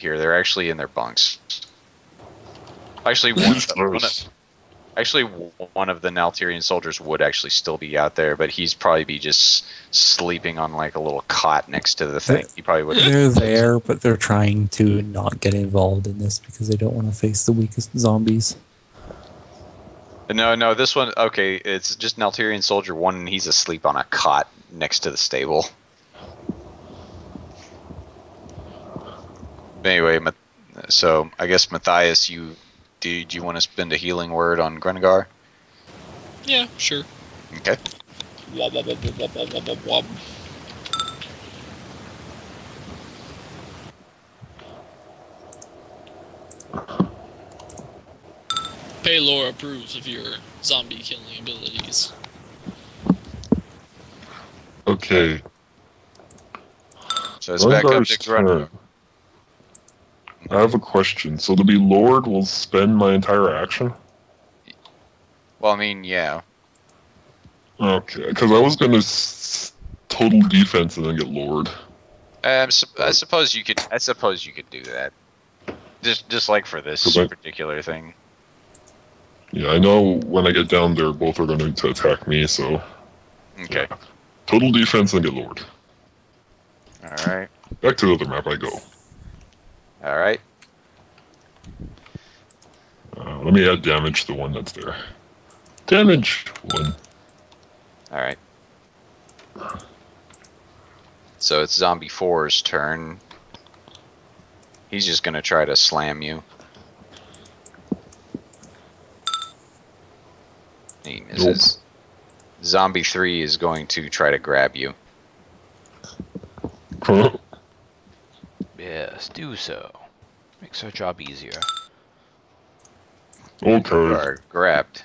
here. They're actually in their bunks. Actually, one of the Nalterian soldiers would actually still be out there, but he's probably be just sleeping on like a little cot next to the thing. He probably would. They're there, but they're trying to not get involved in this because they don't want to face the weakest zombies. No, this one, okay, it's just Nalterian Soldier 1, and he's asleep on a cot next to the stable. Anyway, so I guess Matthias, do you want to spend a healing word on Grengar? Yeah, sure. Okay. Wob, wob, wob, wob, wob, wob, wob, wob. Paylor approves of your zombie killing abilities. Okay. So it's back up to Grengar's Grengar. turn. I have a question. So to be Lord will spend my entire action? Well, I mean, yeah. Okay, because I was going to total defense and then get Lord. I suppose you could. I suppose you could do that. Just like for this particular thing. Yeah, I know when I get down there, both are going to attack me, so... Okay. Yeah. Total defense and get Lord. Alright. Back to the other map I go. Alright. Let me add damage to the one that's there. Damage! 1. Alright. So it's Zombie 4's turn. He's just gonna try to slam you. He misses. Zombie 3 is going to try to grab you. Yes, do so. Makes our job easier. You Okay. are grabbed.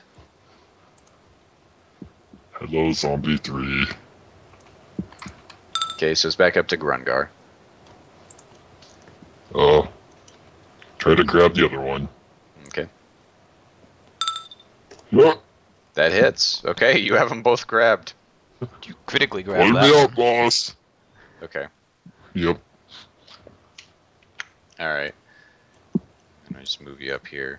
Hello, Zombie 3. Okay, so it's back up to Grungar. Try to grab the other one. Okay. Yeah. That hits. Okay, you have them both grabbed. You critically grab Let that. me out, boss! Okay. Yep. Alright. Let me just move you up here.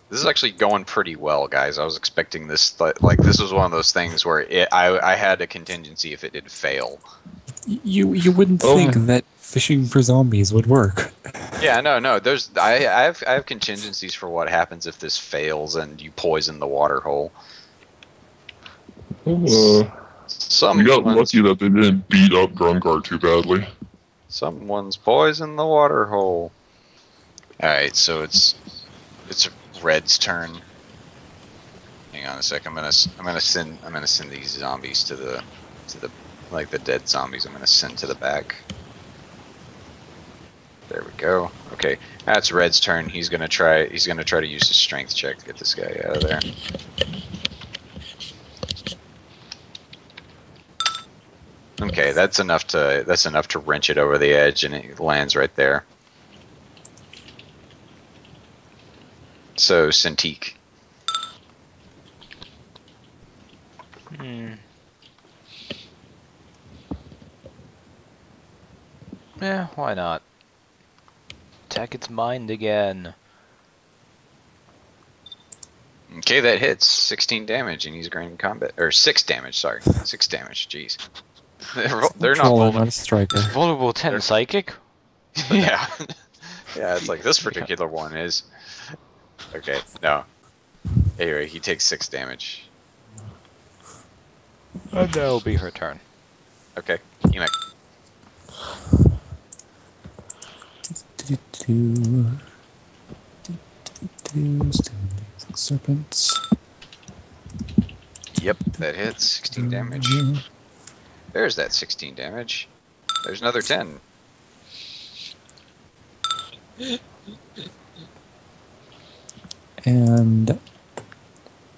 This is actually going pretty well, guys. I was expecting this, like this was one of those things where I had a contingency if it did fail. You wouldn't think that fishing for zombies would work. Yeah, no. I have contingencies for what happens if this fails and you poison the water hole. We got lucky that they didn't beat up Grungar too badly. Someone's poisoned the water hole. Alright, so it's Red's turn. Hang on a sec. I'm gonna send these zombies to the like the dead zombies. I'm gonna send to the back. There we go. Okay, that's Red's turn. He's gonna try to use his strength check to get this guy out of there. Okay, that's enough to wrench it over the edge, and it lands right there. So Cintiq. Yeah, why not? Attack its mind again. Okay, that hits 16 damage, and he's granted combat, or 6 damage. Sorry, 6 damage. Jeez, they're not vulnerable. Not a striker. Vulnerable 10 psychic. Yeah, yeah. It's like this particular one is. Okay, no. Anyway, he takes 6 damage. And that'll be her turn. Okay, Emek. Serpents. Yep, that hits 16 damage. There's that 16 damage. There's another 10. And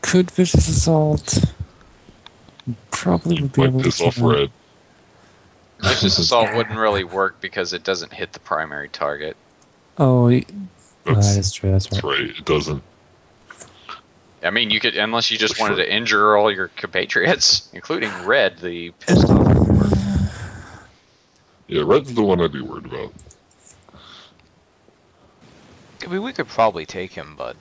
could vicious assault probably would be Might able piss to off Red. Vicious assault wouldn't really work because it doesn't hit the primary target. Oh, that is true. That's right. That's right, it doesn't. I mean, you could, unless you just wanted to injure all your compatriots, including Red, the pissed off. Yeah, red's the one I'd be worried about. I mean, we could probably take him, but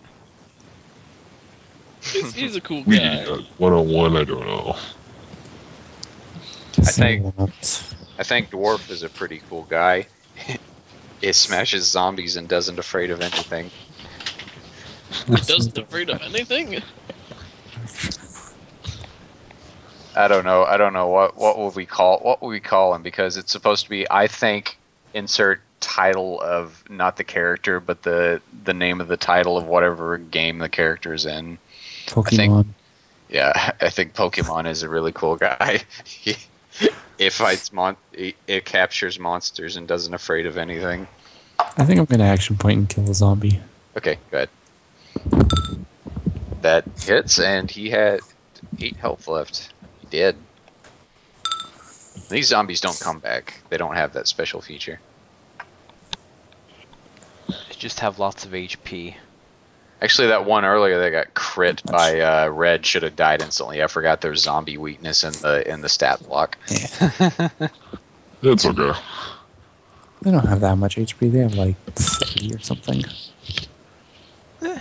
He's a cool We guy. 101, I don't know. Guess I think- won't. I think Dwarf is a pretty cool guy. It smashes zombies and doesn't afraid of anything. He doesn't afraid of anything. I don't know. What would we call him, because it's supposed to be, I think, insert title of not the character but the name of the title of whatever game the character's in. Pokemon. Yeah, I think Pokemon is a really cool guy. It fights it captures monsters and doesn't afraid of anything. I think I'm gonna action point and kill a zombie. Okay, good. That hits, and he had 8 health left. He did. These zombies don't come back. They don't have that special feature. they just have lots of HP. Actually, that one earlier that got crit by Red should have died instantly. I forgot there's zombie weakness in the stat block. Yeah. It's okay. They don't have that much HP. They have like 30 or something. I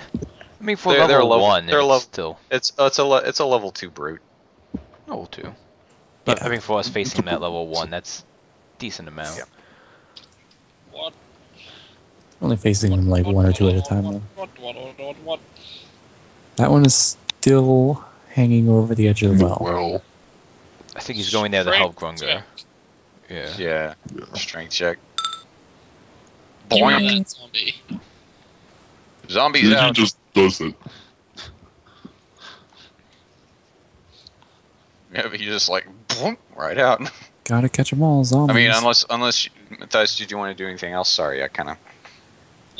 mean, for They're level level- 1, they're it's level- still It's a level 2 brute. level 2. But Yeah. I mean, for us facing that level 1, that's decent amount. Yeah. What? Only facing them like one or two at a time though. What? That one is still hanging over the edge of the well. Well, I think he's going there to help Grungar. Yeah. Yeah. Yeah. yeah. Strength check. Give me Boing. that zombie. Zombies He out. just does it. Yeah, but you just like boom, right out. Gotta catch them all, I zombies. mean, unless Matthias, did you want to do anything else? Sorry, I kind of.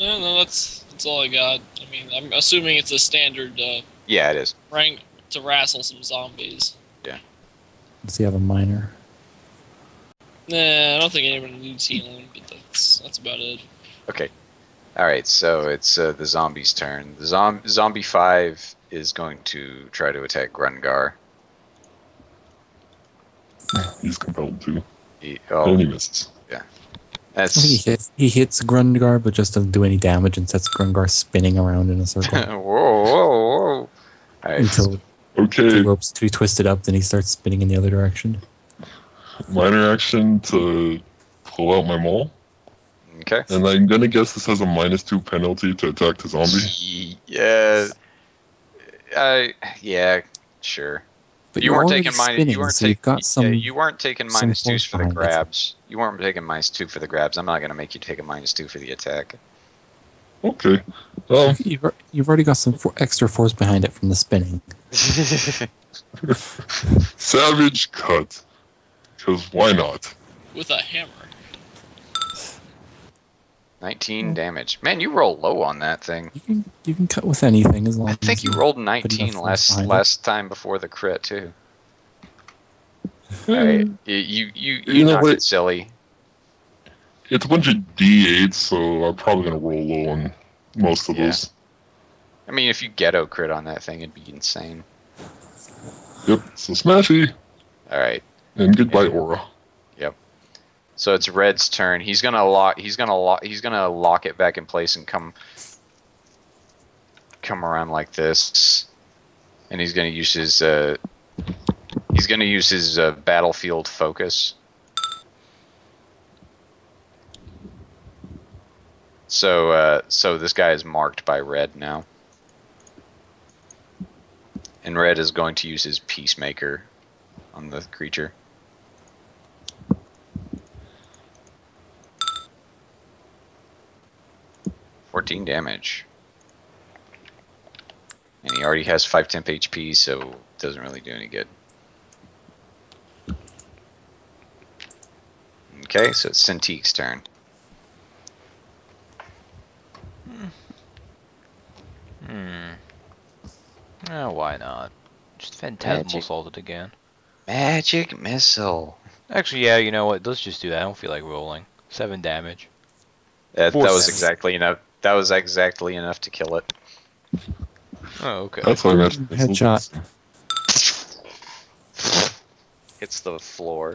No, that's all I got. I mean, I'm assuming it's a standard Yeah, it is. rank to wrestle some zombies. Does he have a minor? Nah, I don't think anyone needs healing, but that's about it. Okay. All right. So it's the zombie's turn. The zombie 5 is going to try to attack Grungar. He's compelled to. He, And he misses. I think that's he hits Grundgar, but just doesn't do any damage and sets Grundgar spinning around in a circle whoa, whoa. All right. until the Okay, rope's too twisted up. Then he starts spinning in the other direction. minor action to pull out my maul. Okay. And I'm gonna guess this has a -2 penalty to attack the zombie. Yeah. Yeah. Sure. But You you're weren't already taking minus. spinning, You weren't so you've taking. got some. Yeah, you weren't taking some -2s force for the behind it. grabs. You weren't taking -2 for the grabs. I'm not gonna make you take a -2 for the attack. Okay. You've already got some extra force behind it from the spinning. Savage cut. Because why not? With a hammer. 19 damage. Man, you roll low on that thing. You can cut with anything as long I as think you rolled put 19 enough force behind it. last time before the crit too. Eh, Alright, you You know knocked what? it silly. It's a bunch of D8s, so I'm probably gonna roll low on most of Yeah. those. I mean, if you ghetto crit on that thing, it'd be insane. Yep. So smashy All right, and goodbye aura. so it's Red's turn. He's gonna lock it back in place and come around like this, and he's gonna use his battlefield focus. So this guy is marked by Red now. And Red is going to use his Peacemaker on the creature. $14 damage. And he already has 5 temp HP, so it doesn't really do any good. Okay, so it's Cintique's turn. Why not? Just Phantasmal Magic. Assault it again. Magic Missile. Actually, yeah, you know what? Let's just do that. I don't feel like rolling. 7 damage. That Four was damage. exactly enough. That was exactly enough to kill it. Oh, okay. That's why magic Headshot. Hits the floor.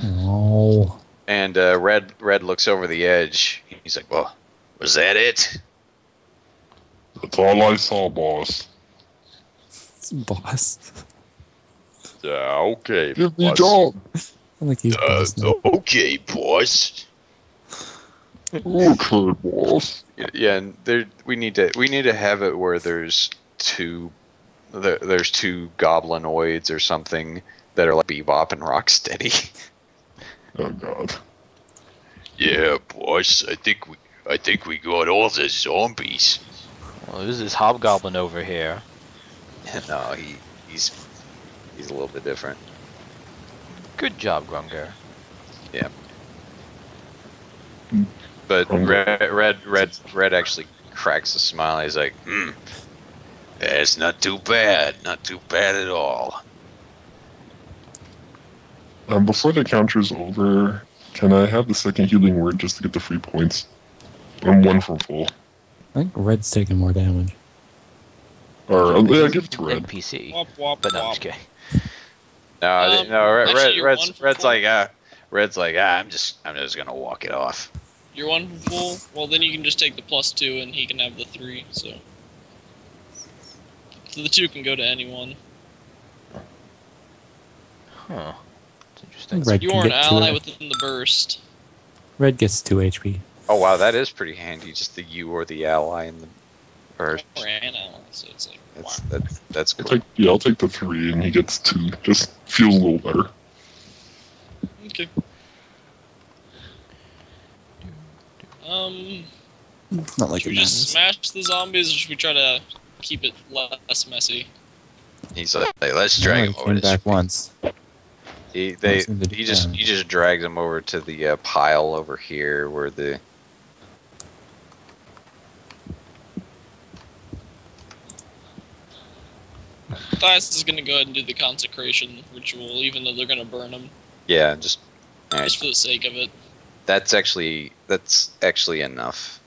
Oh, And Red looks over the edge. He's like, "Well, was that it?" That's all I saw, boss. Boss. Okay. Give me a boss. job. I like he's boss now. Okay, boss. Okay, boss. Yeah, and we need to have it where there's two goblinoids or something that are like Bebop and Rocksteady. Oh god. Yeah, boss. I think we got all the zombies. Well, who's this hobgoblin over here? No, he's a little bit different. Good job, Grunger. Yeah. But Red actually cracks a smile. He's like, that's not too bad. Not too bad at all. Before the counter's over, can I have the second healing word just to get the free points? I'm 1 for full. I think Red's taking more damage. Or yeah, give it to Red. NPC. Wop, wop, But no, I'm wop. just kidding. No. Actually, you're one for Red's four. like, I'm just gonna walk it off. You're 1 for full? Well, then you can just take the +2 and he can have the 3, so the 2 can go to anyone. Huh. It's interesting. Red You can are an get two. ally within the burst. Red gets 2 HP. Oh wow, that is pretty handy. Just the you or the ally in the burst. Or an ally, so it's like, That's I'll cool. I'll take the 3 and he gets 2. Just feels a little better. okay. Not like Should it we just matters. smash the zombies, or should we try to keep it less messy? He's like, let's No, drag he him over came this. back once. He seem to do just damage. drags him over to the pile over here where the. Thias is gonna go ahead and do the consecration ritual, even though they're gonna burn him, Yeah, just. Alright, just for the sake of it. that's actually enough.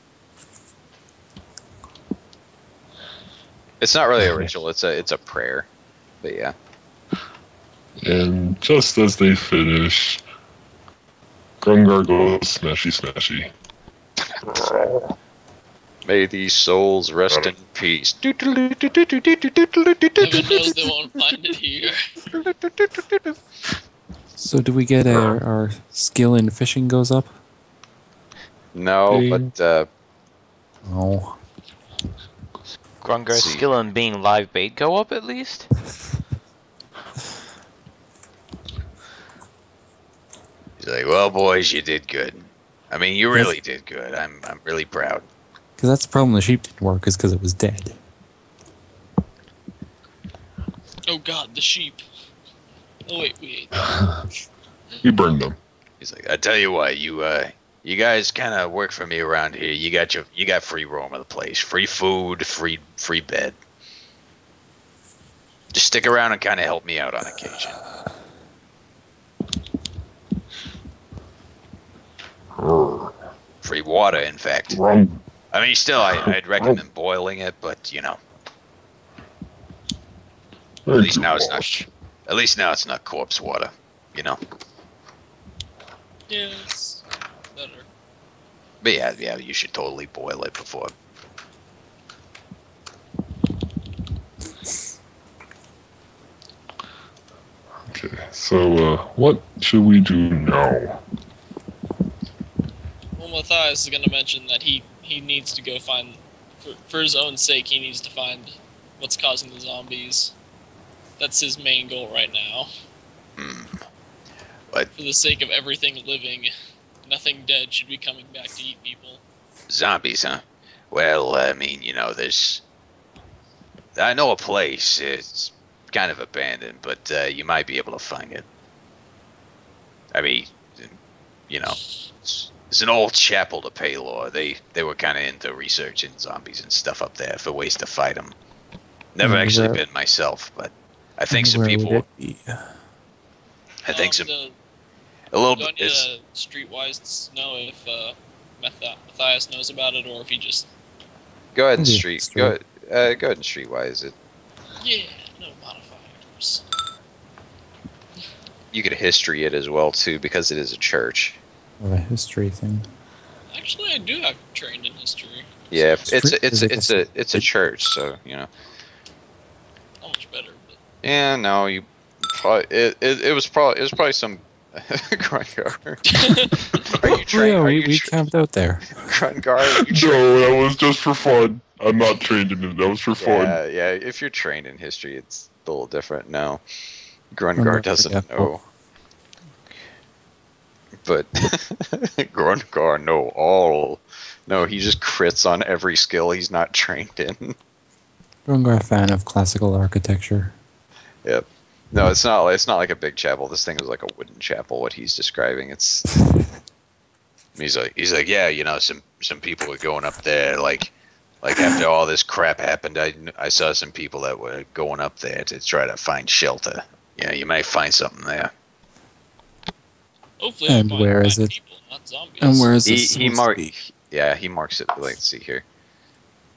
It's not really a ritual. It's a prayer, but yeah. And just as they finish, Grungar goes smashy smashy. May these souls rest in peace. Heaven knows they won't find it here. So do we get our skill in fishing goes up? No, Ding. but Oh. Grunger's see. skill in being live bait go up at least? he's like, well, boys, you did good. I mean, you really did good. I'm really proud. Because that's the problem the sheep didn't work, is because it was dead. Oh god, the sheep. Oh wait, we ate. We burned them. He's like, I tell you what, you guys kind of work for me around here. You got free roam of the place, free food, free bed. Just stick around and kind of help me out on occasion. Free water, in fact. Wrong. I mean, still, I'd recommend boiling it, but you know, Thank least you, now it's boss. at least now it's not corpse water. You know. Yeah, it's better. But yeah, you should totally boil it before. Okay, so what should we do now? Well, Matthias is gonna mention that he needs to go find, for his own sake, he needs to find what's causing the zombies. That's his main goal right now. But For the sake of everything living, nothing dead should be coming back to eat people. zombies, huh? Well, I mean, you know, I know a place. It's kind of abandoned, but you might be able to find it. I mean, you know, it's an old chapel to Paylor. They were kind of into researching zombies and stuff up there for ways to fight them. Never And actually where- been myself, but I think some Where would people. it be? I think some Do a little I bit. need It's, to streetwise know if Matthias knows about it, or if he just go ahead and Yeah, street. street. Go ahead and streetwise it. yeah, no modifiers. You could history it as well too, because it is a church. Or a history thing. Actually, I do have trained in history. Yeah, so it's a church, so you know. not much better. But Yeah, no, you probably it was probably some Grungar. Are you Oh trained? yeah, Are we, you we camped out there. Grungar? Are you trained? No, that was just for fun. I'm not trained in it. That was for fun. Yeah, yeah. If you're trained in history, it's a little different. No, Grungar Grungar doesn't forgetful. know, but Grungar know all. No, he just crits on every skill he's not trained in. Grungar fan of classical architecture. Yep. No, it's not. It's not like a big chapel. This thing was like a wooden chapel. What he's describing, it's. He's like, yeah, you know, some people were going up there, like after all this crap happened, I saw some people that were going up there to try to find shelter. You know, you may find something there. hopefully, And I where find is it? people, not zombies. And where is He this he supposed to mark, be? yeah, he marks it. Let's see here.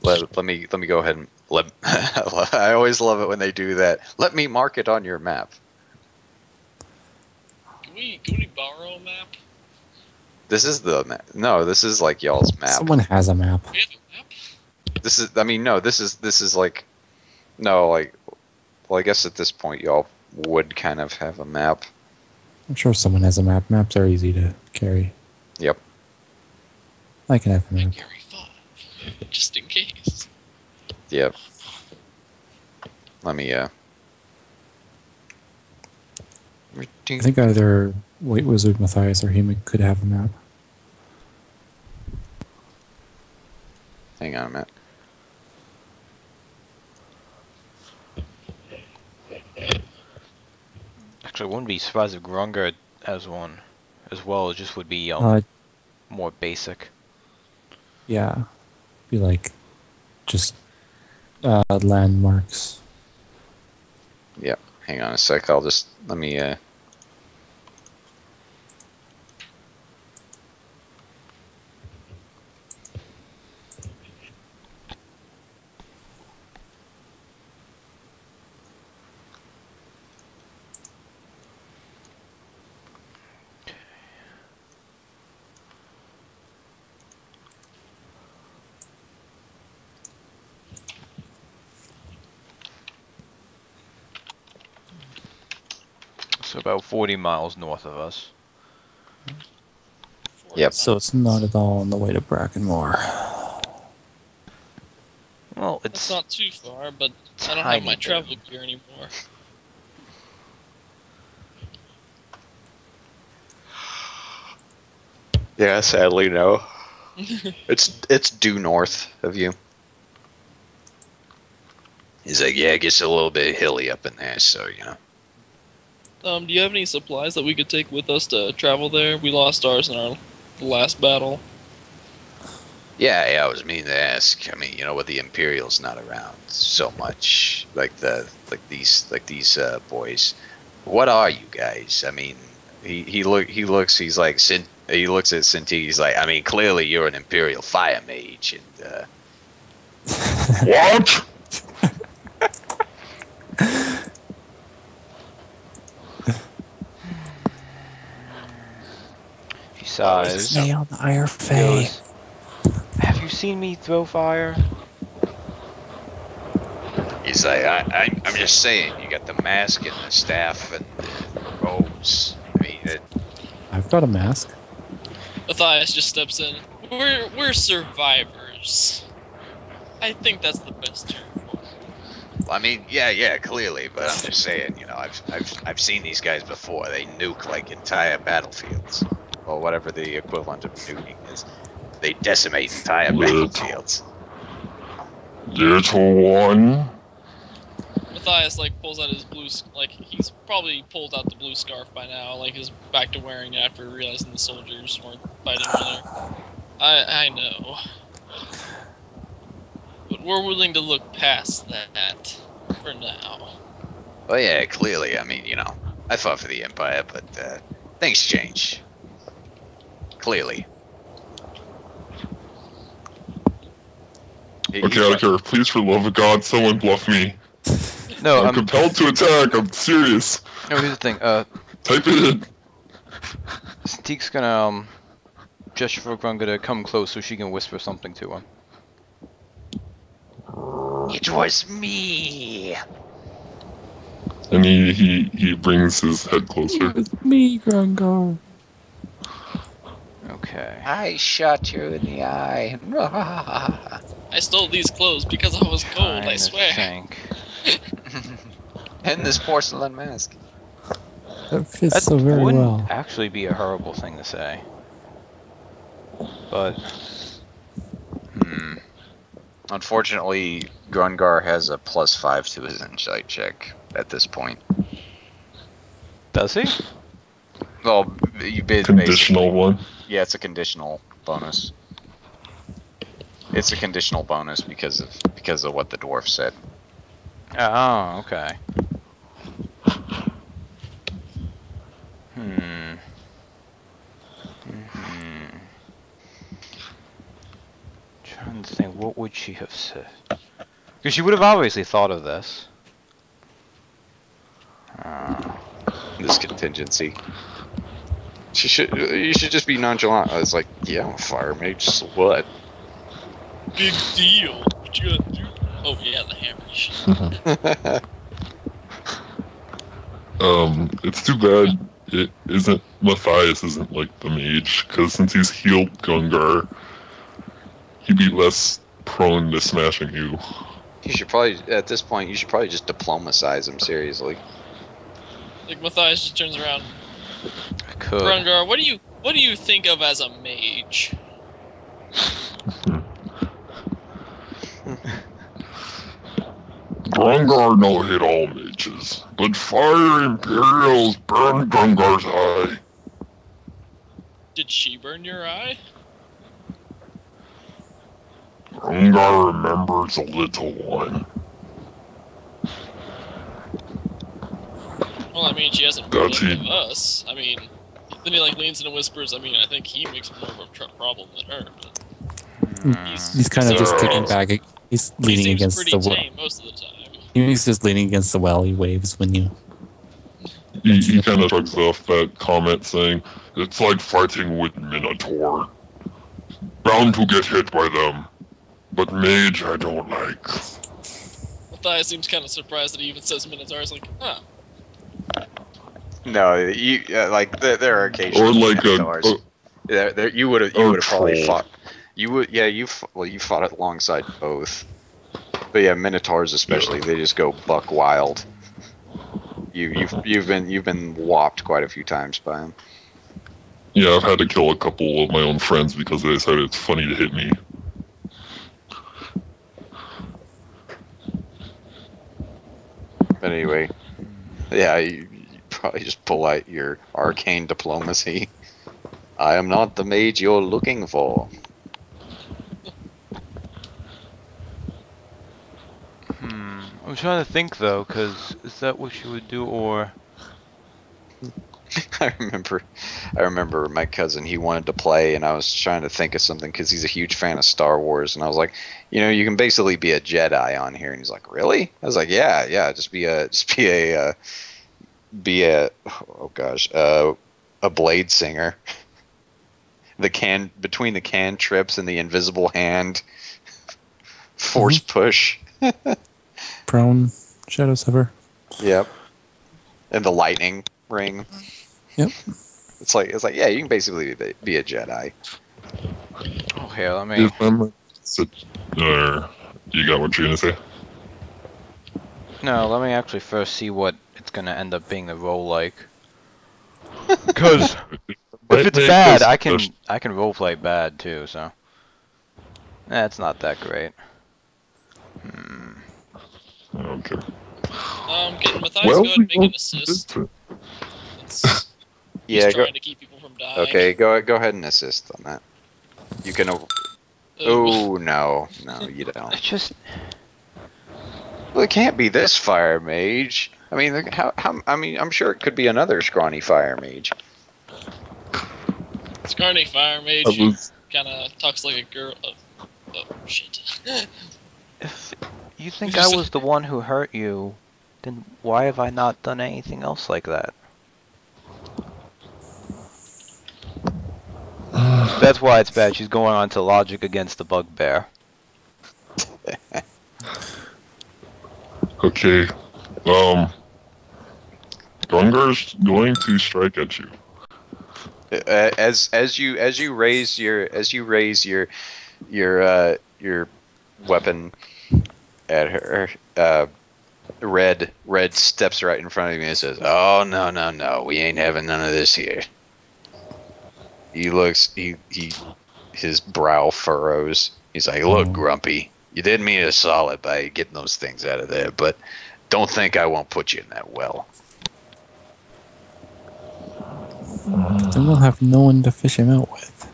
Let me go ahead and let. I always love it when they do that. Let me mark it on your map. Can we borrow a map? This is the map. No, this is like y'all's map. Someone has a map. We have a map. This is. I mean, no. This is like. No, like. Well, I guess at this point y'all would kind of have a map. I'm sure someone has a map. Maps are easy to carry. Yep. I can have a I map. carry 5, just in case. Yep. Let me. I think either White Wizard Matthias or he could have a map. Hang on a minute. Actually, I wouldn't be surprised if Grungar has one as well. It just would be more basic. Yeah. Be like just landmarks. Yep. Hang on a sec. I'll just let me. So about 40 miles north of us. Yep. So it's not at all on the way to Brackenmore. Well, It's it's not too far, but I don't have my tiny bit. travel gear anymore. Yeah, sadly no. It's due north of you. He's like, yeah, it gets a little bit hilly up in there, so you know. Do you have any supplies that we could take with us to travel there? We lost ours in our last battle. Yeah, I was meaning to ask. I mean, you know, with the Imperials not around so much, like these boys. What are you guys? I mean, he looks. He's like, he looks at Sinti. He's like, I mean, clearly you're an Imperial fire mage, and What? he sighs. Nail the Iron He Fey. goes, have you seen me throw fire? he's like, I'm just saying, you got the mask and the staff and the robes. I mean, I've got a mask. Matthias just steps in. We're survivors. I think that's the best term for it. I mean, yeah, clearly, but I'm just saying, you know, I've seen these guys before. They nuke like entire battlefields, or whatever the equivalent of nuking is. They decimate entire battlefields. Little one. Matthias like pulls out his like he's probably pulled out the blue scarf by now, like is back to wearing it after realizing the soldiers weren't fighting earlier. I know, but we're willing to look past that for now. Well, yeah, clearly. I mean, you know, I fought for the Empire, but things change. Clearly. Okay, Alakir, please, for the love of God, someone bluff me. No, I'm compelled to attack. I'm serious. no, here's the thing. Type it in. Steek's gonna gesture for Grunga to come close so she can whisper something to him. It was me. And he brings his head closer. It's me, Grungar. Okay. I shot you in the eye. I stole these clothes because I was cold, I Trying to swear. think. And this porcelain mask. That fits That so very wouldn't well. actually be a horrible thing to say. But Unfortunately, Grungar has a +5 to his insight check at this point. does he? Well, you bid Conditional one. Yeah, it's a conditional bonus. It's a conditional bonus because of what the dwarf said. Oh, okay. Hmm. Trying to think, what would she have said? Because she would have obviously thought of this. This contingency. You should just be nonchalant. I was like, yeah, I'm a fire mage. So what? Big deal. What you gonna do? Oh yeah, the hammer. It's too bad it isn't Matthias isn't like the mage, because since he's healed Gungar, he'd be less prone to smashing you. You should probably, at this point, you should probably just diplomatize him, seriously. Like Matthias just turns around. I could. Grungar, what do you think of as a mage? Grungar no hit all mages, but fire Imperials burn Grungar's eye. Did she burn your eye? Grungar remembers a little one. Well, I mean, she hasn't burned That's any it. of us. I mean, then he like leans in and whispers. I mean, I think he makes more of a problem than her. But He's kind of just kicking back. He's he leaning seems against pretty the well. tame most of the time. He's just leaning against the well. He waves when you. He kind of shrugs off that comment saying, "It's like fighting with Minotaur. Bound to get hit by them. But mage I don't like." Matthias seems kind of surprised that he even says Minotaur. He's like, huh. No, you like there are occasional Or like Minotaurs. You would have probably troll. fought. You would, yeah. You fought alongside both. But yeah, Minotaurs especially, they just go buck wild. You've been whopped quite a few times by them. Yeah, I've had to kill a couple of my own friends because they decided it's funny to hit me. But anyway, yeah, you probably just pull out your arcane diplomacy. I am not the mage you're looking for. I'm trying to think though, because is that what she would do, or I remember my cousin, he wanted to play, and I was trying to think of something because he's a huge fan of Star Wars, and I was like, you can basically be a Jedi on here, and he's like, really? I was like, yeah, just be a oh gosh, a blade singer. Between the cantrips and the invisible hand, force push. Prone Shadow Sever. Yep. And the lightning ring. Yep. It's like yeah, you can basically be a Jedi. oh here, let me. If I'm you got what you're gonna say? No, let me actually first see what it's gonna end up being the role like. Because if it's bad, I can roleplay bad too. So that's not that great. Okay. Can Matthias go ahead and make an assist? He's Yeah, trying to keep people from dying. okay, go ahead and assist on that. You can. Oh no, you don't. It's just Well, it can't be this fire mage. I mean, I'm sure it could be another scrawny fire mage. Scarny Fire Mage kind of talks like a girl. Oh shit. if you think I was the one who hurt you, then why have I not done anything else like that? That's why it's bad. She's going on to logic against the bugbear. Okay. Gungar's going to strike at you. As you raise your weapon at her, Red steps right in front of you and says, "Oh no, we ain't having none of this here." His brow furrows. He's like, "Look, Grumpy, you did me a solid by getting those things out of there, but don't think I won't put you in that well." Then we'll have no one to fish him out with.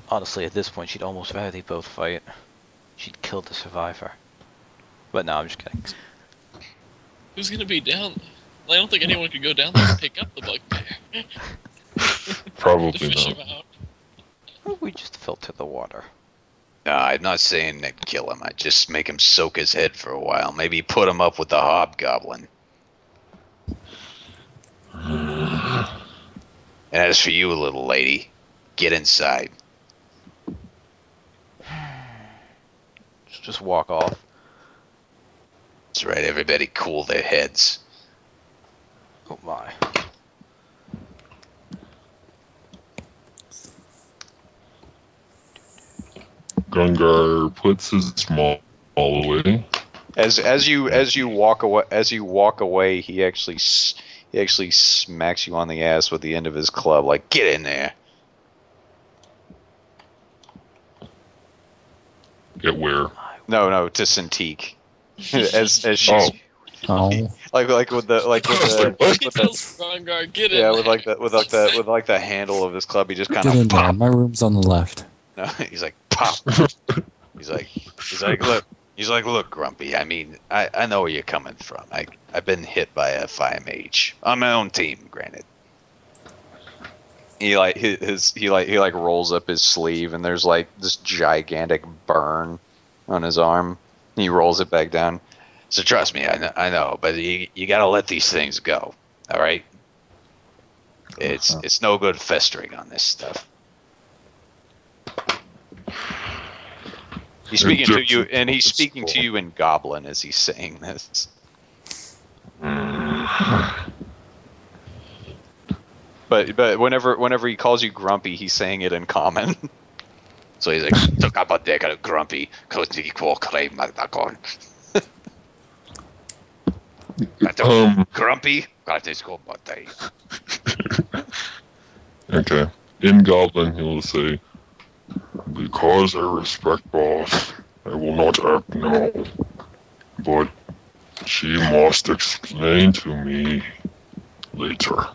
Honestly, at this point, she'd almost rather they both fight. She'd kill the survivor. But no, I'm just kidding. Who's gonna be down? I don't think anyone could go down there and pick up the bugbear. to Probably fish not. him out. We just filter the water. No, I'm not saying that kill him. I just make him soak his head for a while. Maybe put him up with the hobgoblin. And as for you, little lady, get inside. Just walk off. That's right, everybody cool their heads. Oh my. Gungar puts his maul away. As you walk away, he actually smacks you on the ass with the end of his club, like, get in there. Get where? No, to Cintiq. as she's Oh. like with the He tells Grongar, get in yeah, there. with the handle of his club, he just kind Get of in there. pop. My room's on the left. No, he's like pop. He's like, look, Grumpy. I mean, I know where you're coming from. I've been hit by a fire mage on my own team, granted. He rolls up his sleeve and there's like this gigantic burn on his arm. He rolls it back down. So trust me, I know, but you gotta let these things go. All right. It's no good festering on this stuff. He's speaking to you, and he's speaking to you in Goblin as he's saying this. But whenever he calls you Grumpy, he's saying it in Common. So he's like, "Took up a deck of Grumpy, couldn't equal claim Magnagon." Grumpy, got this go day. Okay. In Goblin, he will say, "Because I respect boss, I will not act now. But she must explain to me later."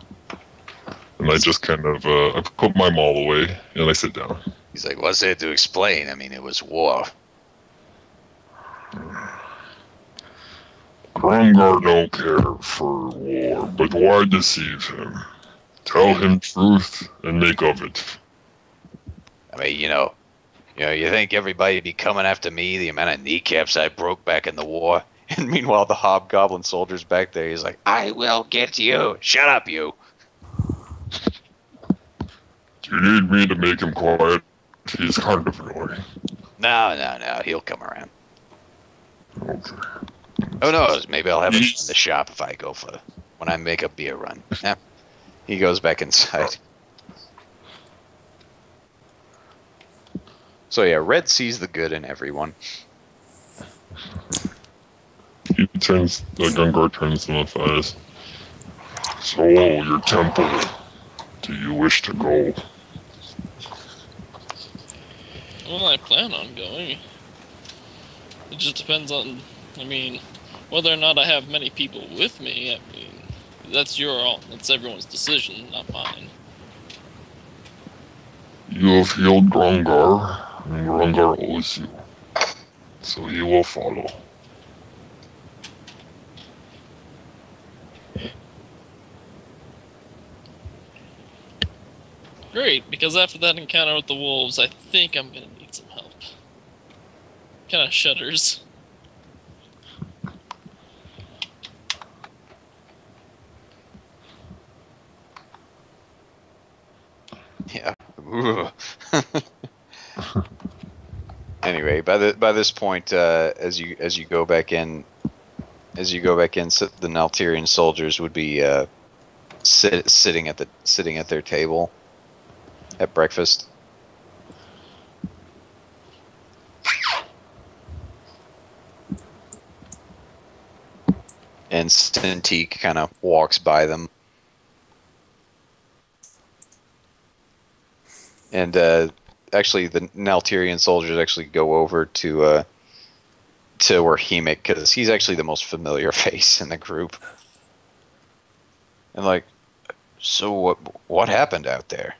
And I just kind of, I put my maul away, and I sit down. He's like, "What's there to explain? I mean, it was war." Grangar don't care for war, but why deceive him? Tell him truth and make of it. I mean, you think everybody'd be coming after me? The amount of kneecaps I broke back in the war. And meanwhile, the hobgoblin soldier's back there. He's like, "I will get you. Shut up, you." Do you need me to make him quiet? He's kind of annoying. No. He'll come around. Okay. Who knows? Maybe I'll have him in the shop if I go when I make a beer run. Yeah. He goes back inside. So yeah, Red sees the good in everyone. Gungar turns to Matthias. So, your temple, do you wish to go? Well, I plan on going. It just depends on, whether or not I have many people with me. I mean, that's everyone's decision, not mine. You have healed Grangar, and Grangar owes you. So he will follow. Great, because after that encounter with the wolves, I think I'm gonna need some help. Kinda shudders. Yeah. Anyway, by this point, as you go back in, so the Nalterian soldiers would be sitting at their table at breakfast. And Cintiq kind of walks by them. And actually, the Nalterian soldiers actually go over to where Hemic, because he's actually the most familiar face in the group. And like, so what happened out there?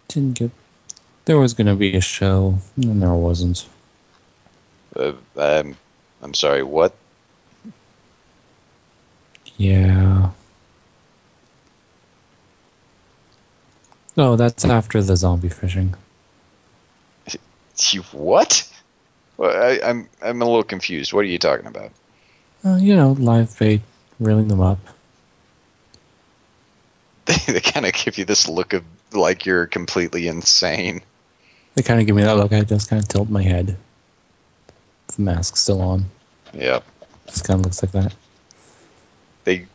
Didn't get. There was gonna be a show, and there wasn't. I'm sorry, what? Yeah. Oh, that's after the zombie fishing. You what? Well, I'm a little confused. What are you talking about? Live bait, reeling them up. They kind of give you this look of like you're completely insane. They kind of give me that look. I just kind of tilt my head. The mask's still on. Yeah. Just kind of looks like that.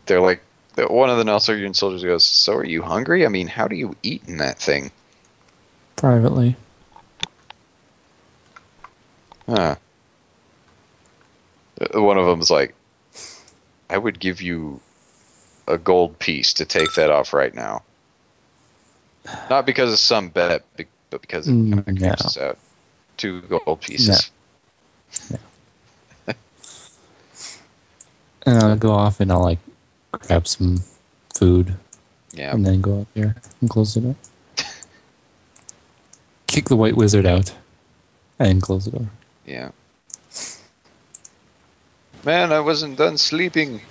They're like, one of the Nalterian soldiers goes, "So are you hungry? I mean, how do you eat in that thing?" Privately. Huh. One of them's like, "I would give you a gold piece to take that off right now." Not because of some bet, but because it kind of creeps us out. 2 gold pieces. No. And I'll go off and I'll like grab some food. Yeah. And then go up here and close the door. Kick the white wizard out and close the door. Yeah. Man, I wasn't done sleeping.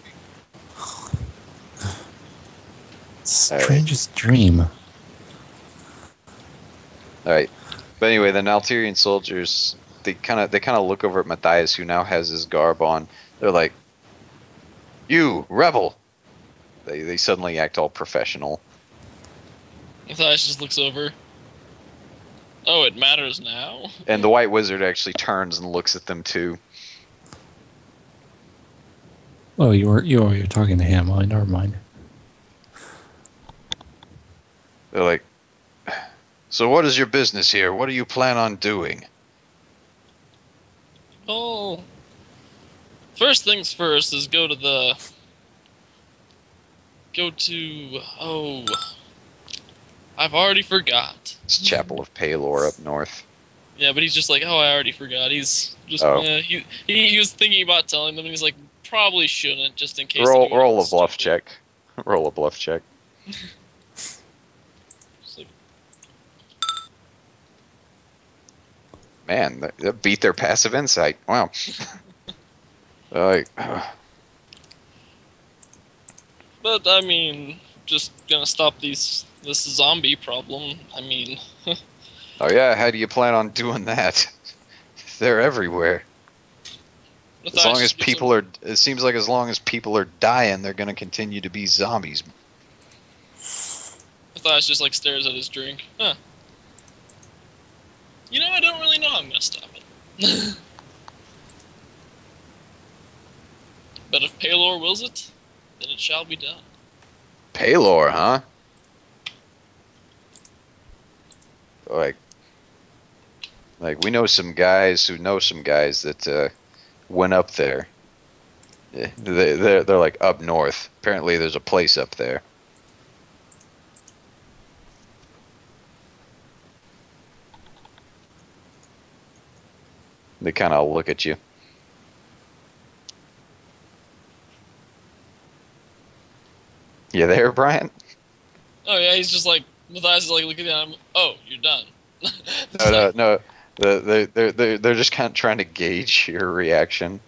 Strangest dream. Alright. But anyway, the Nalterian soldiers, they kind of look over at Matthias, who now has his garb on. They're like, "You, rebel!" They suddenly act all professional. Matthias just looks over. Oh, it matters now? And the white wizard actually turns and looks at them too. Oh, you're talking to him. Oh, never mind. They're like, "So what is your business here? What do you plan on doing?" Oh, first things first is go to I've already forgot. It's Chapel of Palor up north. Yeah, but he's just like, oh, I already forgot. He's just, he was thinking about telling them, and he's like, probably shouldn't, just in case. Roll a bluff check. Roll a bluff check. Man, that beat their passive insight. Wow. Like, but I mean, just gonna stop this zombie problem. I mean. Oh yeah, how do you plan on doing that? They're everywhere. As long as people are, it seems like as long as people are dying, they're gonna continue to be zombies. Matthias just like stares at his drink. Huh. I don't really know how I'm gonna stop it. But if Palor wills it, then it shall be done. Palor, huh? Like we know some guys who know some guys that went up there. They're like up north. Apparently, there's a place up there. They kind of look at you. You there, Brian? Oh yeah, he's just like Matthias is like looking at him. Oh, you're done. No. They're just kind of trying to gauge your reaction.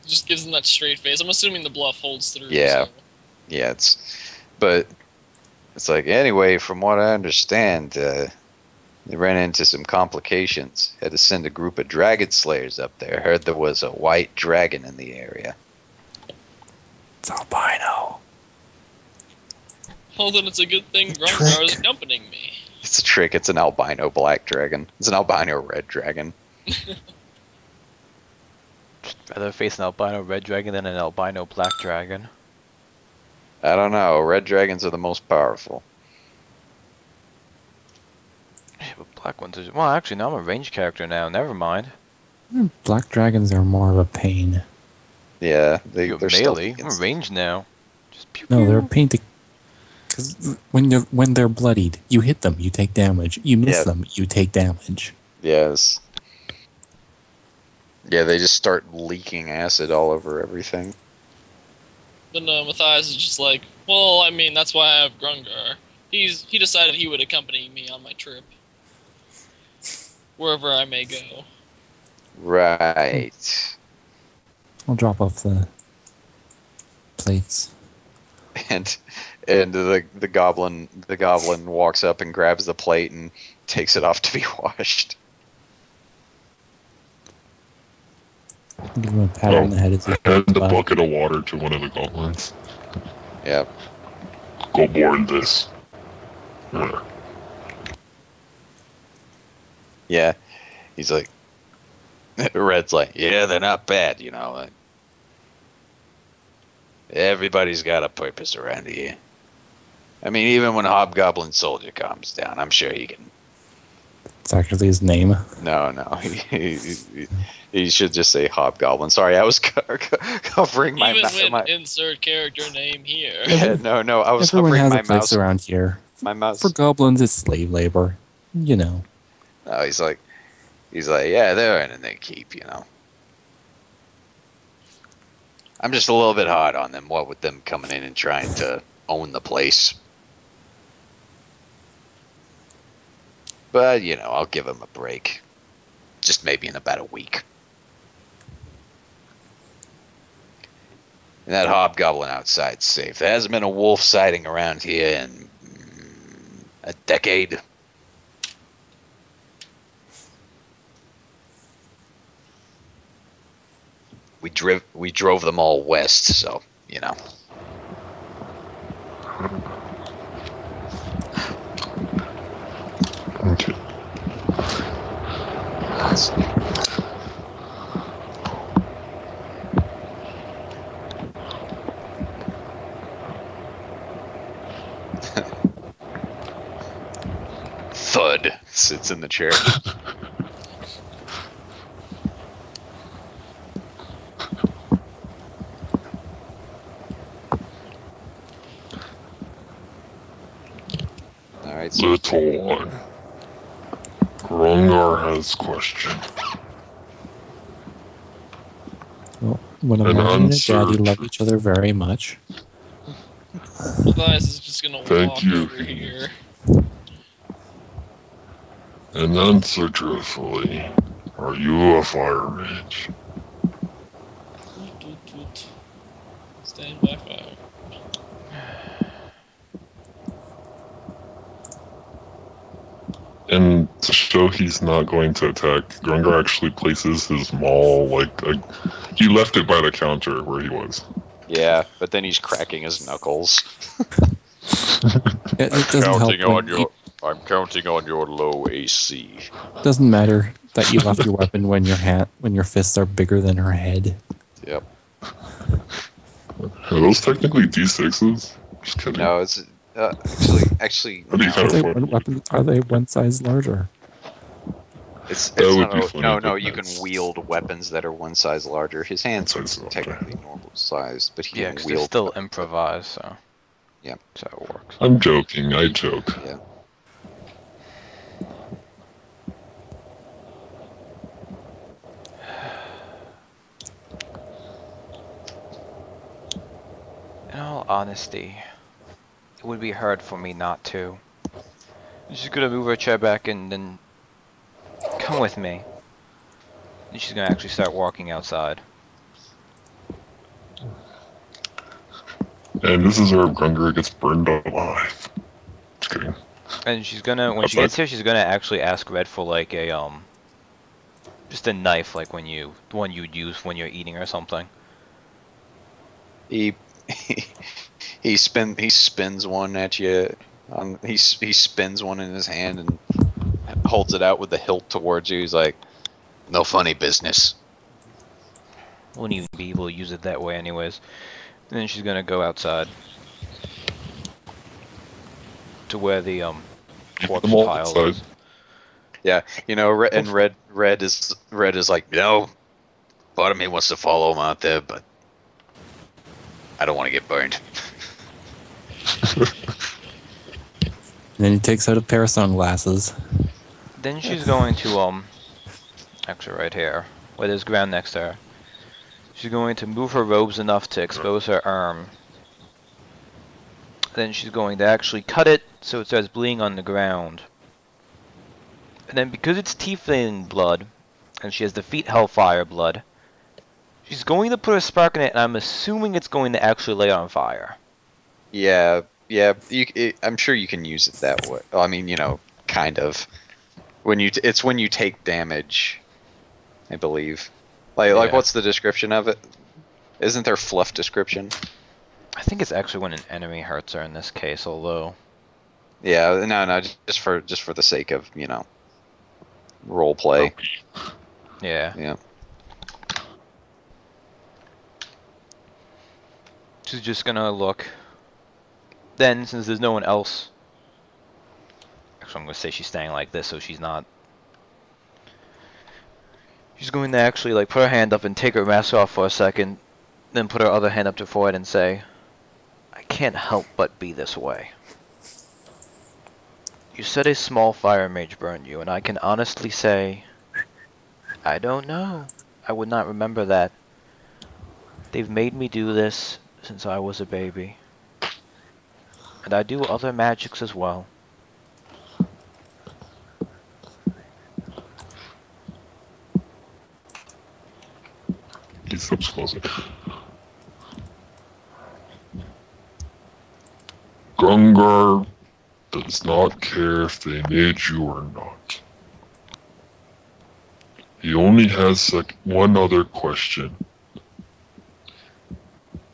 Just gives them that straight face. I'm assuming the bluff holds through. Yeah. So. Yeah, but it's like, anyway, from what I understand, they ran into some complications. Had to send a group of dragon slayers up there. Heard there was a white dragon in the area. It's albino. Well, then it's a good thing Trick. Grungar is accompanying me. It's a trick. It's an albino black dragon. It's an albino red dragon. Rather face an albino red dragon than an albino black dragon. I don't know. Red dragons are the most powerful. Yeah, but black ones are... Well, actually, no, I'm a ranged character now. Never mind. Black dragons are more of a pain. Yeah, You're they're melee. stealthy I'm and ranged now. Just pew No, they're a pew. pain to. Because when they're bloodied, you hit them, you take damage. You miss Yeah. them, you take damage. Yes. Yeah, they just start leaking acid all over everything. Then Matthias is just like, well, I mean, that's why I have Grungar. He decided he would accompany me on my trip, wherever I may go. Right. I'll drop off the plates. And the goblin walks up and grabs the plate and takes it off to be washed. Give him a pat on the head as he Hand the by. bucket of water to one of the goblins. Yeah. Go board this. Yeah. Yeah. He's like, Red's like, yeah, they're not bad, you know. Like, everybody's got a purpose around here. I mean, even when Hobgoblin Soldier comes down, I'm sure he can. It's actually his name. No. He should just say Hobgoblin. Sorry, I was covering my Even mouth. when insert character name here. Yeah, no, I was Everyone covering has my a place mouse. around here. My mouse. For goblins, it's slave labor. You know. Oh, he's like, yeah, they're earning their keep, you know. I'm just a little bit hard on them, what with them coming in and trying to own the place. But, you know, I'll give them a break. Just maybe in about a week. And that hobgoblin outside's safe. There hasn't been a wolf sighting around here in a decade. We drove them all west, so, you know. Okay. Let's see. Thud sits in the chair. Alright, so Little one. Grungar has question. Well, when a An mom and a daddy unsearched- love each other very much. Matthias is just gonna Thank walk you. over here. And answer truthfully. Are you a fire mage? Toot, toot, toot. Stand by fire. And to show he's not going to attack, Grungar actually places his maul he left it by the counter where he was. yeah, but then he's cracking his knuckles. It doesn't help when I'm counting on your low AC. it doesn't matter that you left your weapon when your fists are bigger than her head. Yep. Are those technically D6s? Just kidding. No, it's actually That'd be no. kind of funny. Are they one size larger? It's That would not be a- funny, no, but you can that's- wield weapons that are one size larger. His hands are One size larger. technically normal sized, but he Yeah, can 'cause they're wield. still improvised, so. Yeah. So it works. I'm joking, I joke. Yeah. In all honesty, it would be hard for me not to. She's gonna move her chair back and then come with me. And she's gonna actually start walking outside. And this is where Grungar gets burned alive. Just kidding. And she's gonna, when she Okay. gets here, she's gonna actually ask Red for like a, just a knife, like the one you'd use when you're eating or something. He He spins one at you. He spins one in his hand and holds it out with the hilt towards you. He's like, "No funny business." Wouldn't even be able to use it that way anyways. And then she's gonna go outside to where the corpse pile is. Yeah, you know, and red is like, no, part of me wants to follow him out there, but I don't want to get burned. And then he takes out a pair of sunglasses. Then she's going to actually right here, where there's ground next to her. She's going to move her robes enough to expose her arm. Then she's going to actually cut it so it starts bleeding on the ground. And then because it's tiefling blood, and she has the feet hellfire blood, she's going to put a spark in it, and I'm assuming it's going to actually light on fire. Yeah, I'm sure you can use it that way. Well, I mean, you know, kind of. It's when you take damage, I believe. Like what's the description of it? Isn't there fluff description? I think it's actually when an enemy hurts her in this case, although. Yeah, no, just for the sake of, you know, role play. Yeah. Yeah. She's just gonna look. Then, since there's no one else, actually I'm gonna say she's staying like this, so she's not. She's going to actually like put her hand up and take her mask off for a second, then put her other hand up to her forehead and say, "I can't help but be this way. You said a small fire mage burned you, and I can honestly say, I don't know. I would not remember that. They've made me do this since I was a baby. And I do other magics as well. He stops closing. Gungar does not care if they made you or not. He only has one other question.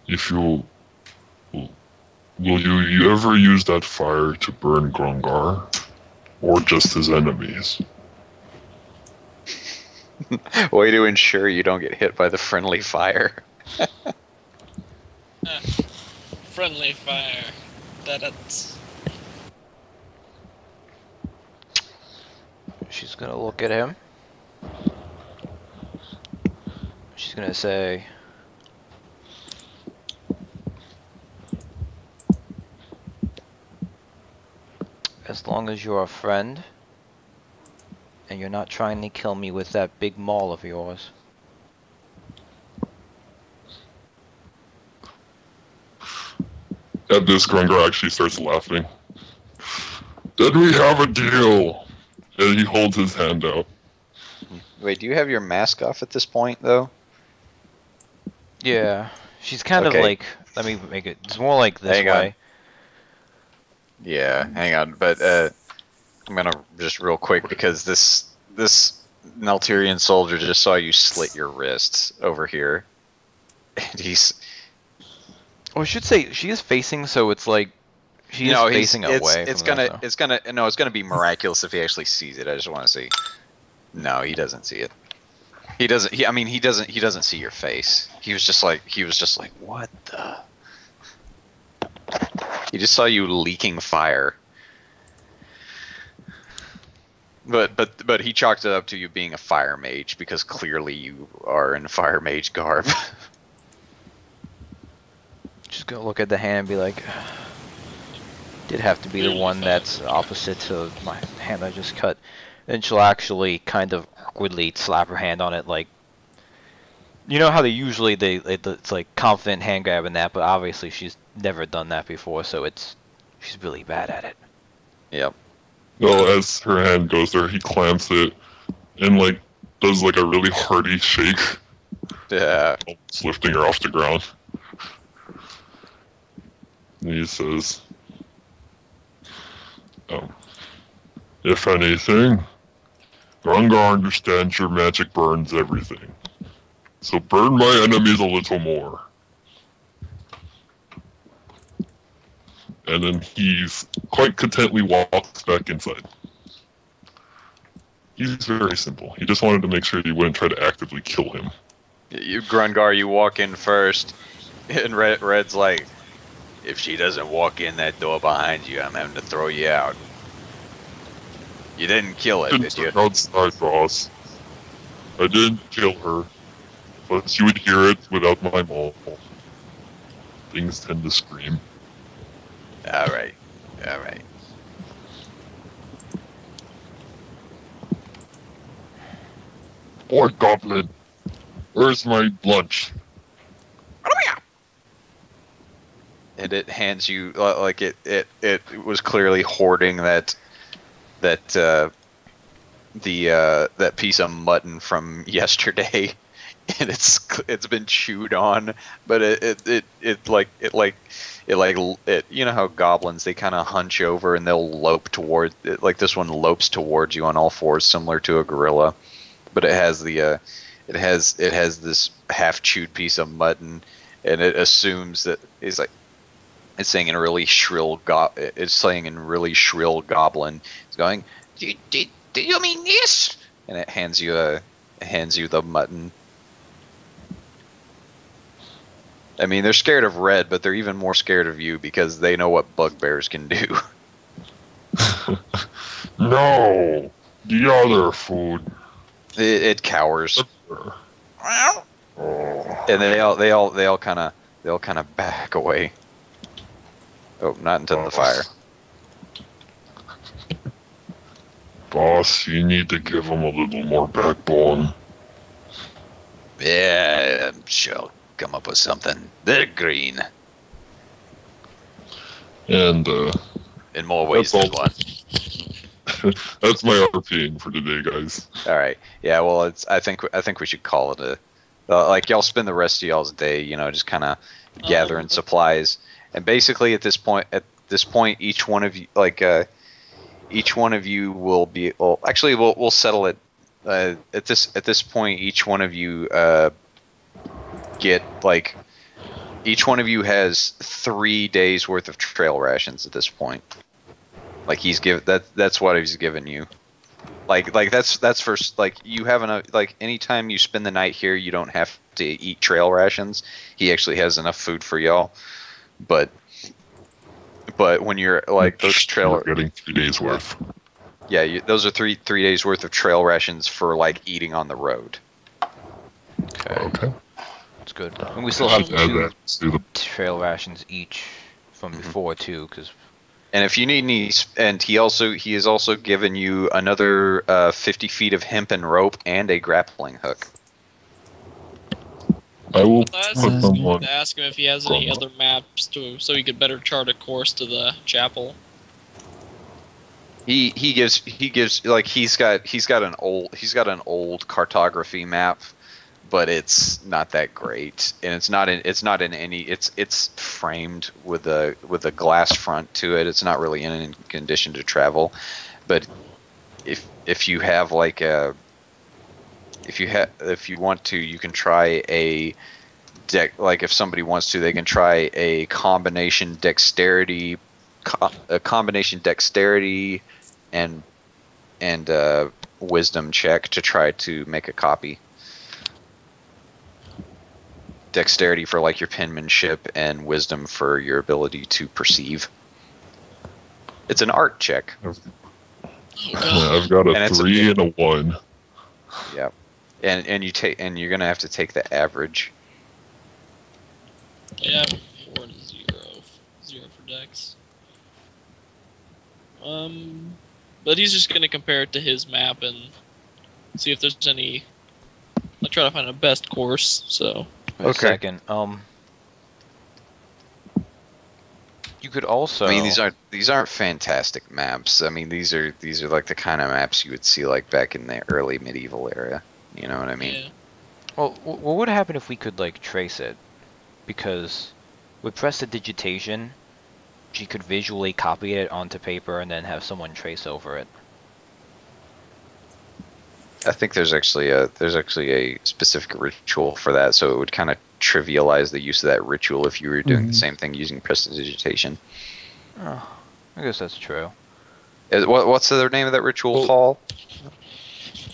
If you will you ever use that fire to burn Grungar, or just his enemies? Way to ensure you don't get hit by the friendly fire. Friendly fire. That's. She's gonna look at him. She's gonna say, as long as you're a friend, and you're not trying to kill me with that big maul of yours. At this, Grungar actually starts laughing. Then we have a deal! And he holds his hand out. Wait, do you have your mask off at this point, though? Yeah, she's kind of like, let me make it, it's more like this way. Yeah, hang on, but I'm gonna just real quick because this Naltirian soldier just saw you slit your wrists over here, and he's. Well, I should say she is facing, so it's like she is facing away. It's gonna be miraculous if he actually sees it. I just want to see. No, he doesn't see it. He doesn't. He doesn't see your face. He was just like, what the. He just saw you leaking fire. But he chalked it up to you being a fire mage because clearly you are in fire mage garb. Just gonna look at the hand and be like, did have to be the one that's opposite to my hand I just cut. Then she'll actually kind of awkwardly slap her hand on it, like, you know how it's like confident hand grab and that, but obviously she's never done that before, so she's really bad at it. Yep. Well, as her hand goes there, he clamps it and like does like a really hearty shake. Yeah. Almost lifting her off the ground. And he says, if anything, Grungar understands your magic burns everything. So burn my enemies a little more. and then he's quite contently walks back inside. He's very simple. He just wanted to make sure you wouldn't try to actively kill him. You, Grungar, you walk in first, and Red's like, if she doesn't walk in that door behind you, I'm having to throw you out. You didn't kill it, did you? Outside, boss. I didn't kill her, but she would hear it without my maul. Things tend to scream. Alright. Alright. Boy, Goblin, where's my lunch? And it hands you, like, it was clearly hoarding that that piece of mutton from yesterday, and it's been chewed on, but it you know how goblins, they kind of hunch over and they'll lope toward it, like this one lopes towards you on all fours, similar to a gorilla, but it has this half chewed piece of mutton, and it assumes that it's like. It's saying in really shrill goblin. It's going, do you mean this? And it hands you the mutton. I mean, they're scared of Red, but they're even more scared of you because they know what bugbears can do. No, the other food. It cowers, Oh. and they all kind of back away. Oh, not into the fire. Boss, you need to give him a little more backbone. Yeah, I'm sure I'll come up with something. They're green. And, In more ways than one. that's my RPing for today, guys. All right. Yeah. Well, I think we should call it like y'all spend the rest of y'all's day, just kind of gathering supplies, and basically at this point, each one of you, will be. Well, actually, we'll settle it. At this point, each one of you each one of you has 3 days worth of trail rations at this point. Like that's what he's given you. Like that's for you have enough. Like anytime you spend the night here, you don't have to eat trail rations. He actually has enough food for y'all. But when you're like those trail, you're getting 3 days worth. Yeah, those are three days worth of trail rations for like eating on the road. Okay. That's good. And we still have Add two that to the trail rations each from before too, because. And if you need any, and he has also given you another 50 feet of hempen rope and a grappling hook. I will I put was them going on. to ask him if he has any other maps so he could better chart a course to the chapel. He gives like he's got an old cartography map, but it's not that great, and it's not in any. It's framed with a glass front to it. It's not really in any condition to travel, but if you have like a if you want to, you can try a deck. Like if somebody wants to, they can try a combination dexterity and wisdom check to try to make a copy. Dexterity for like your penmanship, and wisdom for your ability to perceive. It's an art check. I've got a 3 and a 1. Yeah, and you're gonna have to take the average. Yeah, 4 and 0. 0 for Dex. But he's just gonna compare it to his map and see if there's any. I'll try to find a best course. So. Wait a second. You could also. I mean, these aren't fantastic maps. I mean, these are like the kind of maps you would see like back in the early medieval era. You know what I mean? Yeah. Well, what would happen if we could like trace it? Because with prestidigitation, she could visually copy it onto paper and then have someone trace over it. I think there's actually a specific ritual for that, so it would kind of trivialize the use of that ritual if you were doing the same thing using prestidigitation. Oh, I guess that's true. What's the name of that ritual Well, call?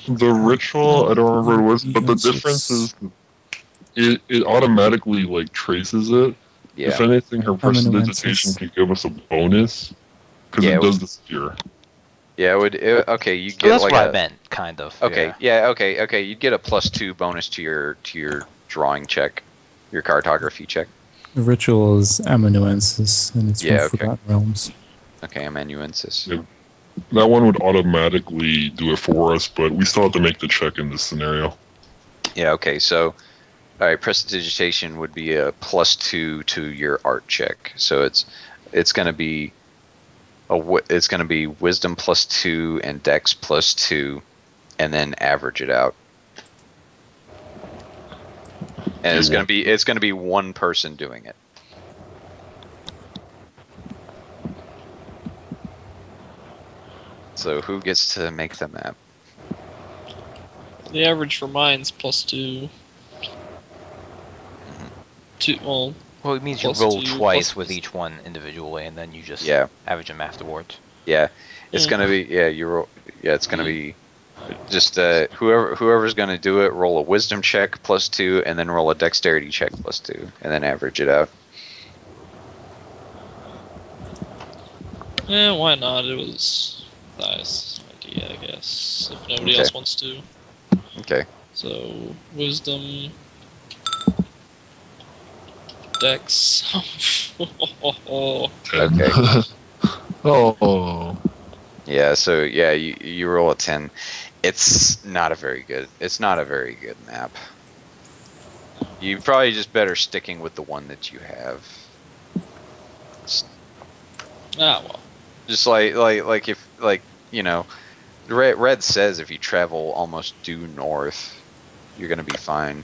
The ritual, I don't remember what it was, but the difference Amanuensis. is it automatically like traces it. If Yeah. anything, her prestidigitation Amanuensis. can give us a bonus because Yeah. it does the sphere. Yeah. Okay. You So get that's like what I a. meant, kind of. Okay. Yeah. Okay. Okay. You'd get a +2 bonus to your drawing check, your cartography check. The ritual is amanuensis, and it's from Yeah. Okay. Forgotten Realms. Okay. Amanuensis. Yeah. That one would automatically do it for us, but we still have to make the check in this scenario. Yeah. Okay. So. All right, prestidigitation would be a +2 to your art check. So it's going to be it's going to be wisdom +2 and dex +2, and then average it out. And it's going to be one person doing it. So who gets to make the map? The average for mine's +2. Well, Well, it means you Plus roll 2, twice plus- with each one individually, and then you just Yeah. average them afterwards. Yeah, it's Yeah. going to be it's going to be just whoever's going to do it, roll a wisdom check +2, and then roll a dexterity check +2, and then average it out. Yeah, why not? It was a nice idea, I guess. If nobody Okay. else wants to. Okay. So, wisdom. Dex. Okay. Oh. Yeah, so yeah, you roll a 10. It's not a very good map. You probably just better sticking with the one that you have. Well. Just like if Red says if you travel almost due north, you're gonna be fine.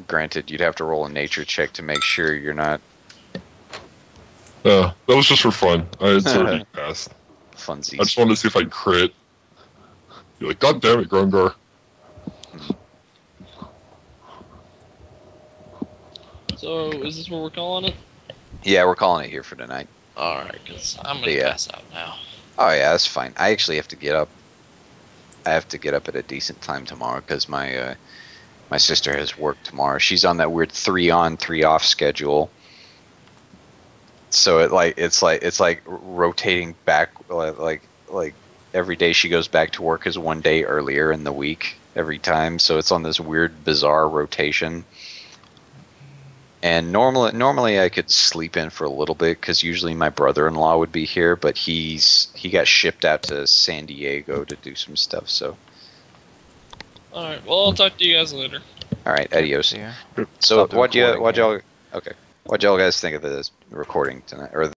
Granted, you'd have to roll a nature check to make sure you're not Yeah, that was just for fun. It's already passed. funsies. I just wanted to see if I'd crit. You're like, God damn it, Grungar. So, is this what we're calling it? Yeah, we're calling it here for tonight. Alright, because I'm gonna Yeah. pass out now. Oh yeah, that's fine. I actually have to get up. I have to get up at a decent time tomorrow because my sister has work tomorrow. She's on that weird 3 on 3 off schedule. So it's like rotating back like every day she goes back to work is one day earlier in the week every time. So it's on this weird bizarre rotation. And normally I could sleep in for a little bit because usually my brother-in-law would be here, but he got shipped out to San Diego to do some stuff. So Alright, well, I'll talk to you guys later. all right, adios. Yeah. So Stop the recording what'd here. y'all guys think of this recording tonight or